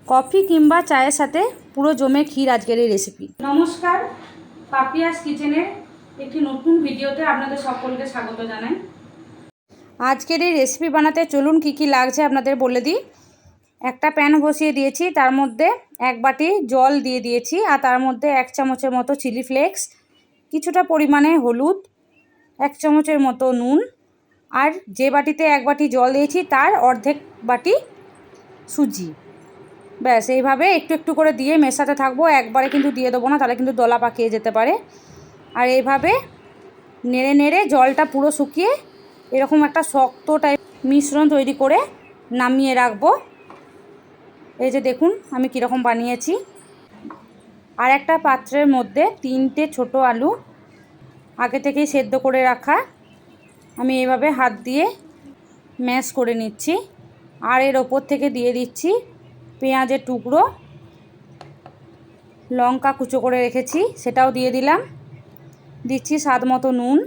Coffee কিংবা চায়ের সাথে পুরো জমে ক্ষীর আজকের এই রেসিপি। নমস্কার, পাপিয়াস কিচেনের একটি নতুন ভিডিওতে আপনাদের সকলকে স্বাগত জানাই। আজকের এই রেসিপি বানাতে চলুন কি কি লাগছে আপনাদের বলে দিই। একটা প্যান বসিয়ে দিয়েছি, তার মধ্যে 1 বাটি জল দিয়ে দিয়েছি, আর তার মধ্যে 1 চামচের মতো চিলি ফ্লেক্স, কিছুটা পরিমাণে হলুদ, 1 চামচের মতো নুন, আর যে বাটিতে 1 বাটি জল দিয়েছি তার অর্ধেক বাটি সুজি। ব্যাস এইভাবে একটু একটু করে দিয়ে মেশাতে থাকবো, একবারে কিন্তু দিয়ে দেবো না, তাহলে কিন্তু দলা পাকিয়ে যেতে পারে। আর এইভাবে নেড়ে নেড়ে জলটা পুরো শুকিয়ে এরকম একটা শক্ত টাইপ মিশ্রণ তৈরি করে নামিয়ে রাখবো। এই যে দেখুন আমি কীরকম বানিয়েছি। আর একটা পাত্রের মধ্যে 3টে ছোট আলু আগে থেকেই সেদ্ধ করে রাখা আমি এইভাবে হাত দিয়ে ম্যাশ করে নিচ্ছি। আর এর ওপর থেকে দিয়ে দিচ্ছি পেঁয়াজের টুকরো, লঙ্কা কুচো করে রেখেছি সেটাও দিয়ে দিলাম, দিচ্ছি স্বাদ মতো নুন,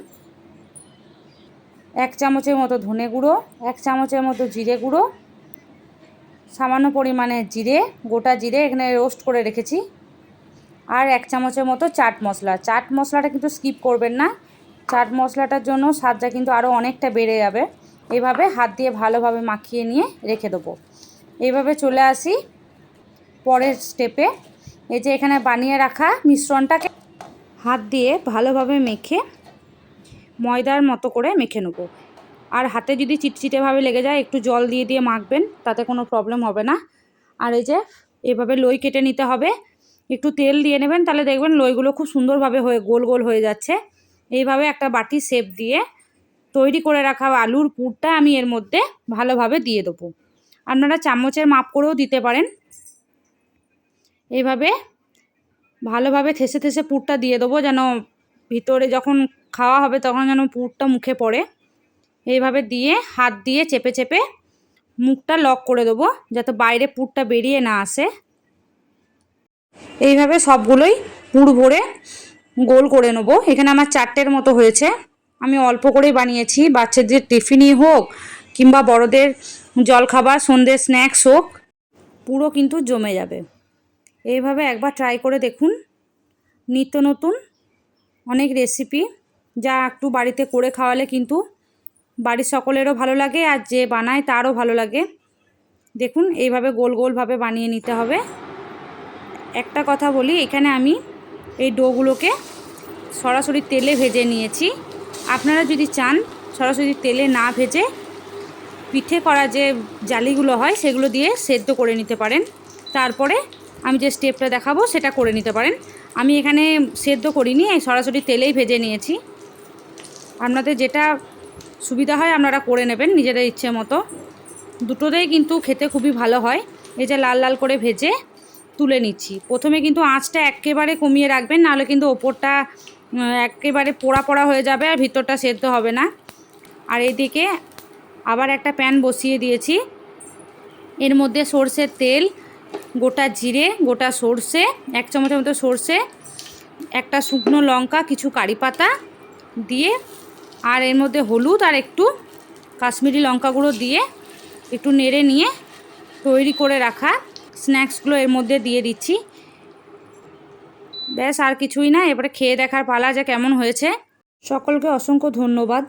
1 চামচের মতো ধনে গুঁড়ো, 1 চামচের মতো জিরে গুঁড়ো, সামান্য পরিমাণে জিরে, গোটা জিরে এখানে রোস্ট করে রেখেছি, আর 1 চামচের মতো চাট মশলা। চাট মশলাটা কিন্তু স্কিপ করবেন না, চাট মশলাটার জন্য স্বাদটা কিন্তু আরও অনেকটা বেড়ে যাবে। এইভাবে হাত দিয়ে ভালোভাবে মাখিয়ে নিয়ে রেখে দেবো। এইভাবে চলে আসি পরের স্টেপে। এই যে এখানে বানিয়ে রাখা মিশ্রণটাকে হাত দিয়ে ভালোভাবে মেখে ময়দার মতো করে মেখে নেবো। আর হাতে যদি চিটচিটেভাবে লেগে যায় একটু জল দিয়ে দিয়ে মাখবেন, তাতে কোনো প্রবলেম হবে না। আর এই যে এভাবে লই কেটে নিতে হবে, একটু তেল দিয়ে নেবেন, তাহলে দেখবেন লইগুলো খুব সুন্দরভাবে হয়ে গোল গোল হয়ে যাচ্ছে। এইভাবে একটা বাটি শেপ দিয়ে তৈরি করে রাখা আলুর পুরটা আমি এর মধ্যে ভালোভাবে দিয়ে দেবো। আপনারা চামচের মাপ করেও দিতে পারেন। এইভাবে ভালোভাবে ঠেসে ঠেসে পুরটা দিয়ে দেবো, যেন ভিতরে যখন খাওয়া হবে তখন যেন পুরটা মুখে পড়ে। এইভাবে দিয়ে হাত দিয়ে চেপে চেপে মুখটা লক করে দেবো, যাতে বাইরে পুরটা বেরিয়ে না আসে। এইভাবে সবগুলোই পুর ভরে গোল করে নেবো। এখানে আমার 4টের মতো হয়েছে। আমি অল্প করেই বানিয়েছি, বাচ্চাদের টিফিনই হোক কিংবা বড়দের জলখাবার সন্ধ্যের স্ন্যাক্স হোক, পুরো কিন্তু জমে যাবে। এইভাবে একবার ট্রাই করে দেখুন। নিত্য নতুন অনেক রেসিপি যা একটু বাড়িতে করে খাওয়ালে কিন্তু বাড়ির সকলেরও ভালো লাগে, আর যে বানায় তারও ভালো লাগে। দেখুন এইভাবে গোল গোলভাবে বানিয়ে নিতে হবে। একটা কথা বলি, এখানে আমি এই ডোগুলোকে সরাসরি তেলে ভেজে নিয়েছি। আপনারা যদি চান সরাসরি তেলে না ভেজে পিঠে করা যে জালিগুলো হয় সেগুলো দিয়ে সেদ্ধ করে নিতে পারেন, তারপরে আমি যে স্টেপটা দেখাবো সেটা করে নিতে পারেন। আমি এখানে সেদ্ধ করিনি, সরাসরি তেলেই ভেজে নিয়েছি। আপনাদের যেটা সুবিধা হয় আপনারা করে নেবেন নিজেদের ইচ্ছে মতো। দুটোতেই কিন্তু খেতে খুবই ভালো হয়। এই যে লাল লাল করে ভেজে তুলে নিচ্ছি। প্রথমে কিন্তু আঁচটা একেবারে কমিয়ে রাখবেন, নাহলে কিন্তু ওপরটা একেবারে পোড়া পোড়া হয়ে যাবে আর ভিতরটা সেদ্ধ হবে না। আর এইদিকে আবার একটা প্যান বসিয়ে দিয়েছি, এর মধ্যে সরষের তেল, গোটা জিরে, গোটা সরষে, 1 চামচের মতো সরষে, একটা শুকনো লঙ্কা, কিছু কারি পাতা দিয়ে, আর এর মধ্যে হলুদ আর একটু কাশ্মীরি লঙ্কা গুঁড়ো দিয়ে একটু নেড়ে নিয়ে তৈরি করে রাখা স্ন্যাক্সগুলো এর মধ্যে দিয়ে দিচ্ছি। ব্যাস আর কিছুই না, এবারে খেয়ে দেখার পালা যে কেমন হয়েছে। সকলকে অসংখ্য ধন্যবাদ।